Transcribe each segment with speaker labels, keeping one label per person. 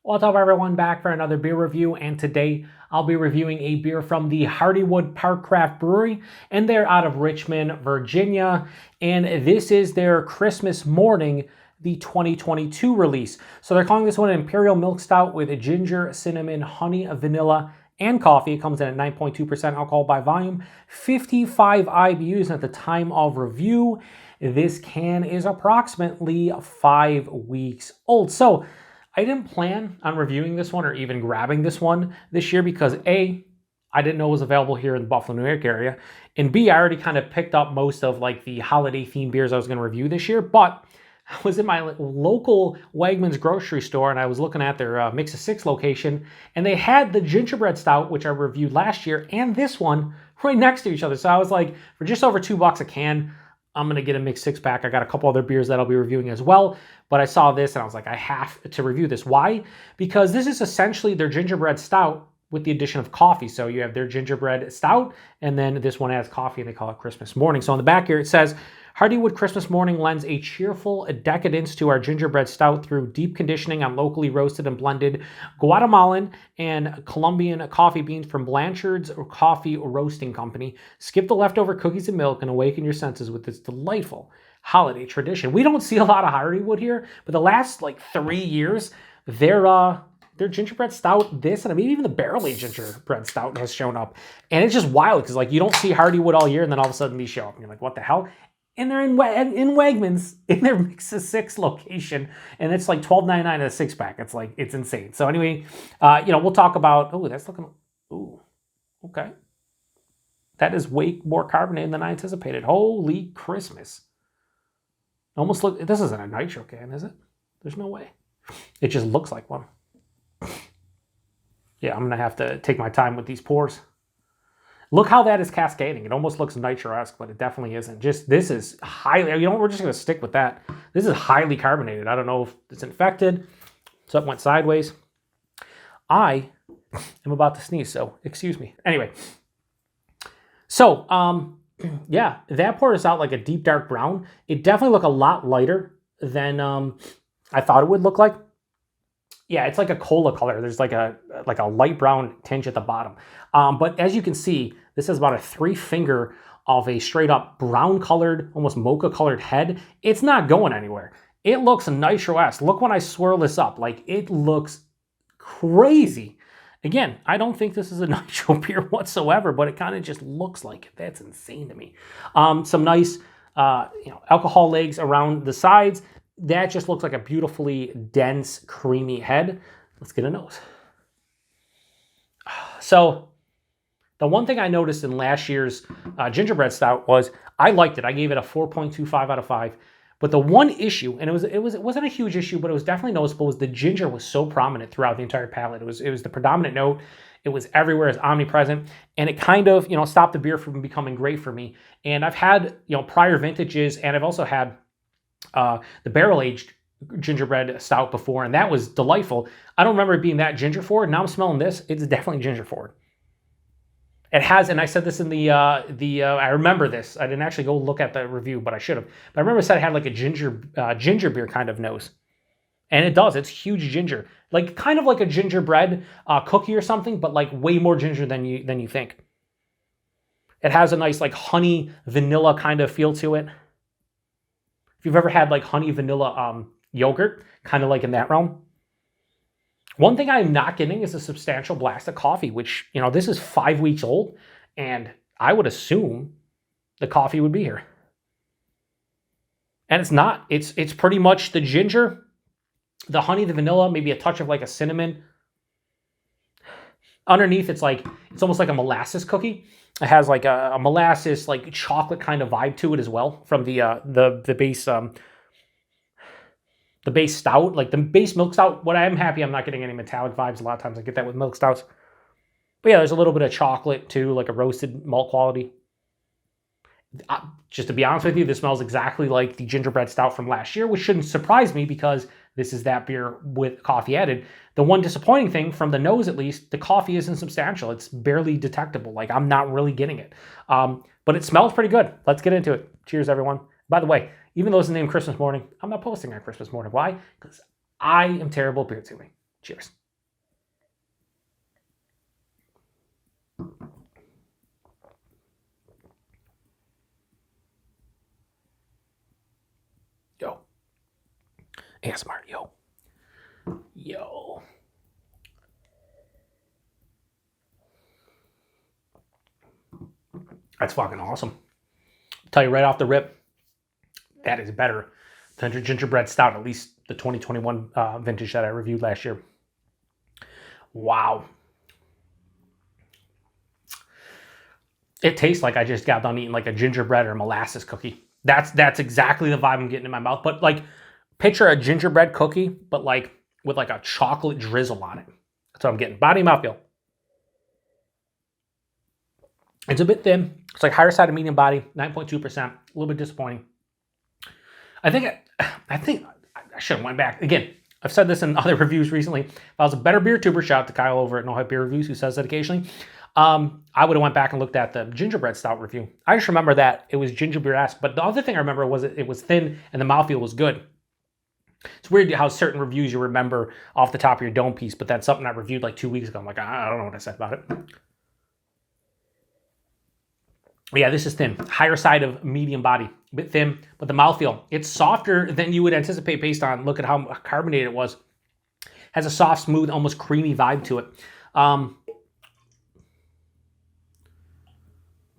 Speaker 1: What's up everyone, back for another beer review, and today I'll be reviewing a beer from the Hardywood Park Craft Brewery, and they're out of Richmond, Virginia, and this is their Christmas Morning, the 2022 release. So they're calling this one an Imperial Milk Stout with a ginger, cinnamon, honey, vanilla, and coffee. It comes in at 9.2% alcohol by volume, 55 IBUs, and at the time of review, this can is approximately 5 weeks old. So I didn't plan on reviewing this one or even grabbing this one this year because A, I didn't know it was available here in the Buffalo, New York area, and B, I already kind of picked up most of like the holiday themed beers I was going to review this year. But I was in my local Wegmans grocery store and I was looking at their Mix of Six location, and they had the Gingerbread Stout, which I reviewed last year, and this one right next to each other. So I was like, for just over $2 a can, I'm going to get a mixed six pack. I got a couple other beers that I'll be reviewing as well, but I saw this and I was like, I have to review this. Why? Because this is essentially their gingerbread stout with the addition of coffee. So you have their gingerbread stout, and then this one has coffee, and they call it Christmas Morning. So on the back here, it says, Hardywood Christmas Morning lends a cheerful decadence to our gingerbread stout through deep conditioning on locally roasted and blended Guatemalan and Colombian coffee beans from Blanchard's Coffee Roasting Company. Skip the leftover cookies and milk and awaken your senses with this delightful holiday tradition. We don't see a lot of Hardywood here, but the last like 3 years, their gingerbread stout, this, and maybe even the barrel-aged gingerbread stout has shown up. And it's just wild because like you don't see Hardywood all year, and then all of a sudden these show up and you're like, what the hell? And they're in Wegmans in their Mix of Six location, and it's like $12.99 a six pack. It's like, it's insane. So anyway, we'll talk about. Oh, that's looking. Ooh, okay. That is way more carbonated than I anticipated. Holy Christmas! Almost look. This isn't a nitro can, is it? There's no way. It just looks like one. Yeah, I'm gonna have to take my time with these pours. Look how that is cascading. It almost looks nitro-esque, but it definitely isn't. Just, this is highly, we're just going to stick with that. This is highly carbonated. I don't know if it's infected. So it went sideways. I am about to sneeze, so excuse me. Anyway. So, yeah, that pour is out like a deep dark brown. It definitely looked a lot lighter than I thought it would look like. Yeah, it's like a cola color. There's like a light brown tinge at the bottom. But as you can see, this is about a 3-finger of a straight up brown colored, almost mocha colored head. It's not going anywhere. It looks nitro-esque. Look when I swirl this up. Like, it looks crazy. Again, I don't think this is a nitro beer whatsoever, but it kind of just looks like it. That's insane to me. Some nice alcohol legs around the sides. That just looks like a beautifully dense, creamy head. Let's get a nose. So, the one thing I noticed in last year's gingerbread stout was I liked it. I gave it a 4.25 out of 5. But the one issue, and it wasn't a huge issue, but it was definitely noticeable, was the ginger was so prominent throughout the entire palate. It was the predominant note. It was everywhere, it's omnipresent, and it kind of stopped the beer from becoming great for me. And I've had prior vintages, and I've also had the barrel-aged gingerbread stout before, and that was delightful. I don't remember it being that ginger forward. Now I'm smelling this. It's definitely ginger forward. It has, and I said this in I remember this. I didn't actually go look at the review, but I should have. But I remember it said it had like a ginger beer kind of nose. And it does. It's huge ginger. Like kind of like a gingerbread cookie or something, but like way more ginger than you think. It has a nice like honey vanilla kind of feel to it. If you've ever had like honey vanilla yogurt, kind of like in that realm. One thing I'm not getting is a substantial blast of coffee, which, this is 5 weeks old, and I would assume the coffee would be here. And it's not. It's pretty much the ginger, the honey, the vanilla, maybe a touch of like a cinnamon. Underneath, it's almost like a molasses cookie. It has like a molasses, like chocolate kind of vibe to it as well from the base stout, like the base milk stout. What I'm happy I'm not getting any metallic vibes. A lot of times I get that with milk stouts. But yeah, there's a little bit of chocolate too, like a roasted malt quality. Just to be honest with you, this smells exactly like the gingerbread stout from last year, which shouldn't surprise me because this is that beer with coffee added. The one disappointing thing, from the nose at least, the coffee isn't substantial. It's barely detectable. Like, I'm not really getting it. But it smells pretty good. Let's get into it. Cheers, everyone. By the way, even though it's named Christmas Morning, I'm not posting on Christmas Morning. Why? Because I am terrible at beer tubing. Cheers. Yo. ASMR, yo. Yo. That's fucking awesome. I'll tell you right off the rip, that is better than your Gingerbread Stout, at least the 2021 vintage that I reviewed last year. Wow. It tastes like I just got done eating like a gingerbread or molasses cookie. That's exactly the vibe I'm getting in my mouth. But like, picture a gingerbread cookie, but like with like a chocolate drizzle on it. That's what I'm getting. Body and mouthfeel. It's a bit thin. It's like higher side of medium body, 9.2%. A little bit disappointing. I think I should have went back. Again, I've said this in other reviews recently. If I was a better beer tuber, shout out to Kyle over at No Hype Beer Reviews, who says that occasionally, I would have went back and looked at the gingerbread stout review. I just remember that it was gingerbread-esque, but the other thing I remember was it was thin and the mouthfeel was good. It's weird how certain reviews you remember off the top of your dome piece, but that's something I reviewed like 2 weeks ago. I'm like, I don't know what I said about it. Yeah, this is thin. Higher side of medium body. A bit thin, but the mouthfeel, it's softer than you would anticipate based on, look at how carbonated it was. Has a soft, smooth, almost creamy vibe to it.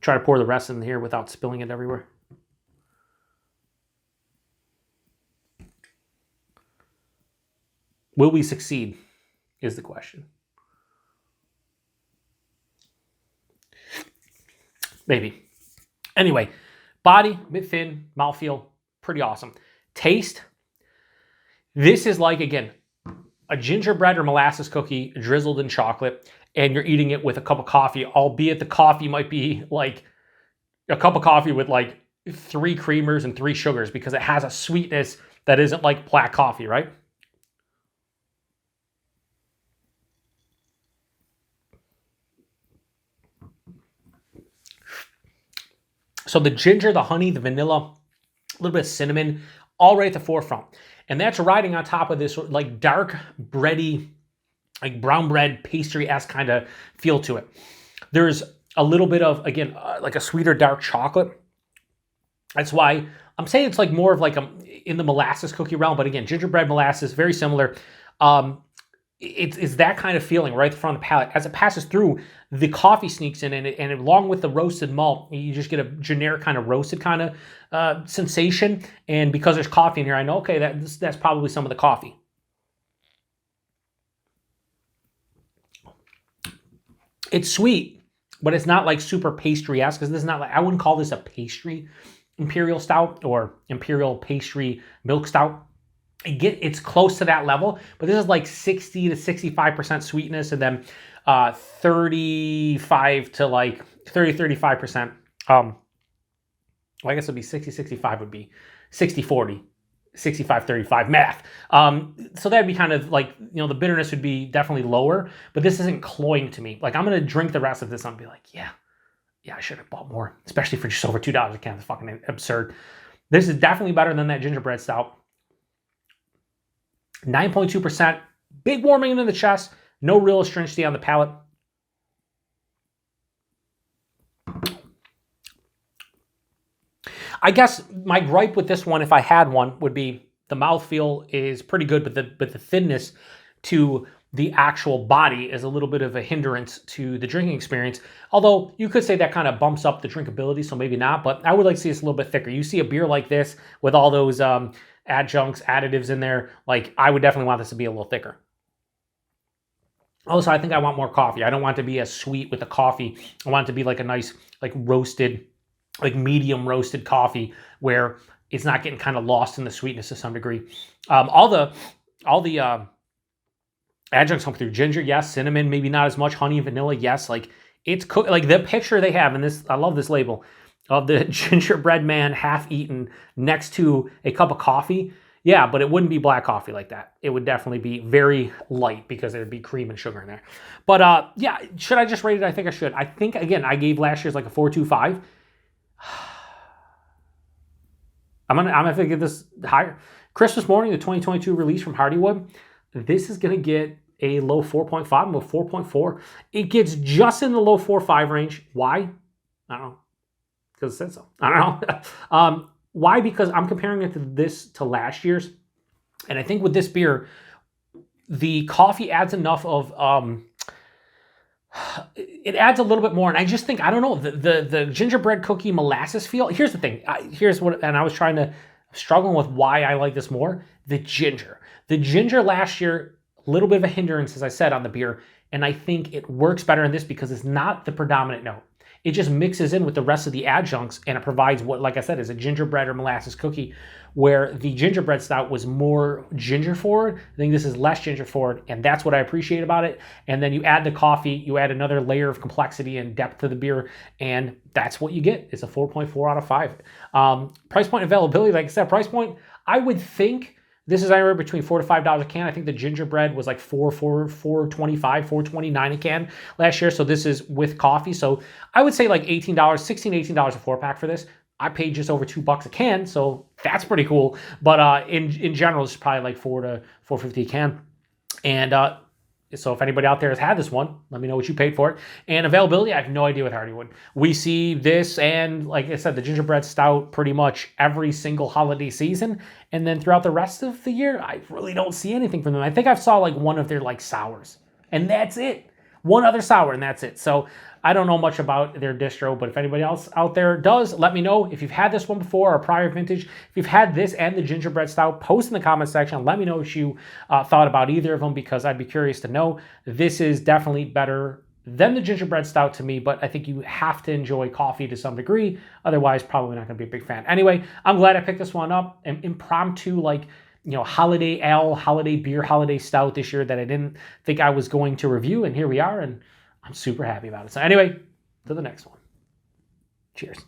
Speaker 1: Try to pour the rest in here without spilling it everywhere. Will we succeed is the question. Maybe. Anyway, body, bit thin, mouthfeel, pretty awesome. Taste, this is like, again, a gingerbread or molasses cookie drizzled in chocolate, and you're eating it with a cup of coffee, albeit the coffee might be like a cup of coffee with like 3 creamers and 3 sugars, because it has a sweetness that isn't like black coffee, right? So the ginger, the honey, the vanilla, a little bit of cinnamon, all right at the forefront. And that's riding on top of this like dark bready, like brown bread pastry-esque kind of feel to it. There's a little bit of, again, like a sweeter dark chocolate. That's why I'm saying it's like more of like in the molasses cookie realm, but again, gingerbread molasses, very similar. It's that kind of feeling right at the front of the palate. As it passes through, the coffee sneaks in, and along with the roasted malt, you just get a generic kind of roasted kind of sensation. And because there's coffee in here, I know, okay, that's probably some of the coffee. It's sweet, but it's not like super pastry-esque, because this is not like, I wouldn't call this a pastry Imperial Stout or Imperial Pastry Milk Stout. It's close to that level, but this is like 60 to 65% sweetness, and then 35 to like 35%. Well, I guess it'd be 60-65 would be 60-40, 65-35 math. So that'd be kind of like, you know, the bitterness would be definitely lower, but this isn't cloying to me. Like, I'm gonna drink the rest of this and be like, yeah, I should have bought more, especially for just over $2 a can. It's fucking absurd. This is definitely better than that gingerbread stout. 9.2%, big warming in the chest, no real astringency on the palate. I guess my gripe with this one, if I had one, would be the mouthfeel is pretty good, but the thinness to the actual body is a little bit of a hindrance to the drinking experience. Although you could say that kind of bumps up the drinkability, so maybe not, but I would like to see this a little bit thicker. You see a beer like this with all those adjuncts, additives in there, like I would definitely want this to be a little thicker. Also, I think I want more coffee. I don't want it to be as sweet with the coffee. I want it to be like a nice, like roasted, like medium roasted coffee where it's not getting kind of lost in the sweetness to some degree. All the adjuncts come through. Ginger, yes. Cinnamon, maybe not as much. Honey and vanilla, yes. Like it's cooked. Like the picture they have in this, I love this label of the gingerbread man half eaten next to a cup of coffee. Yeah, but it wouldn't be black coffee like that. It would definitely be very light because there'd be cream and sugar in there. But yeah, should I just rate it? I think I should. I think, again, I gave last year's like a 4.25. I'm gonna have to give this higher. Christmas Morning, the 2022 release from Hardywood. This is gonna get a low 4.5. I'm a 4.4. It gets just in the low 4.5 range. Why? I don't know. Because it said so. I don't know. Why? Because I'm comparing it to last year's. And I think with this beer, the coffee adds enough of... it adds a little bit more, and I just think, I don't know, the gingerbread cookie molasses feel. Here's the thing. And I was struggling with why I like this more. The ginger last year, a little bit of a hindrance, as I said, on the beer, and I think it works better in this because it's not the predominant note. It just mixes in with the rest of the adjuncts, and it provides what, like I said, is a gingerbread or molasses cookie, where the gingerbread stout was more ginger forward. I think this is less ginger forward, and that's what I appreciate about it. And then you add the coffee, you add another layer of complexity and depth to the beer, and that's what you get. It's a 4.4 out of 5. Price point availability, like I said, price point, I would think this is anywhere between $4 to $5 a can. I think the gingerbread was like $4.25, $4.29 a can last year. So this is with coffee. So I would say like $18, $16, $18 a 4-pack for this. I paid just over $2 a can, so that's pretty cool. But in general, it's probably like $4 to $4.50 a can. And so if anybody out there has had this one, let me know what you paid for it. And availability, I have no idea with Hardywood. We see this and, like I said, the gingerbread stout pretty much every single holiday season. And then throughout the rest of the year, I really don't see anything from them. I think I saw like one of their like sours, and that's it. One other sour, and that's it. So I don't know much about their distro, but if anybody else out there does, let me know. If you've had this one before or prior vintage, if you've had this and the gingerbread stout, post in the comment section. Let me know what you thought about either of them, because I'd be curious to know. This is definitely better than the gingerbread stout to me, but I think you have to enjoy coffee to some degree. Otherwise, probably not going to be a big fan. Anyway, I'm glad I picked this one up. An impromptu, like, you know, holiday ale, holiday beer, holiday stout this year that I didn't think I was going to review, and here we are, and I'm super happy about it. So anyway, to the next one. Cheers.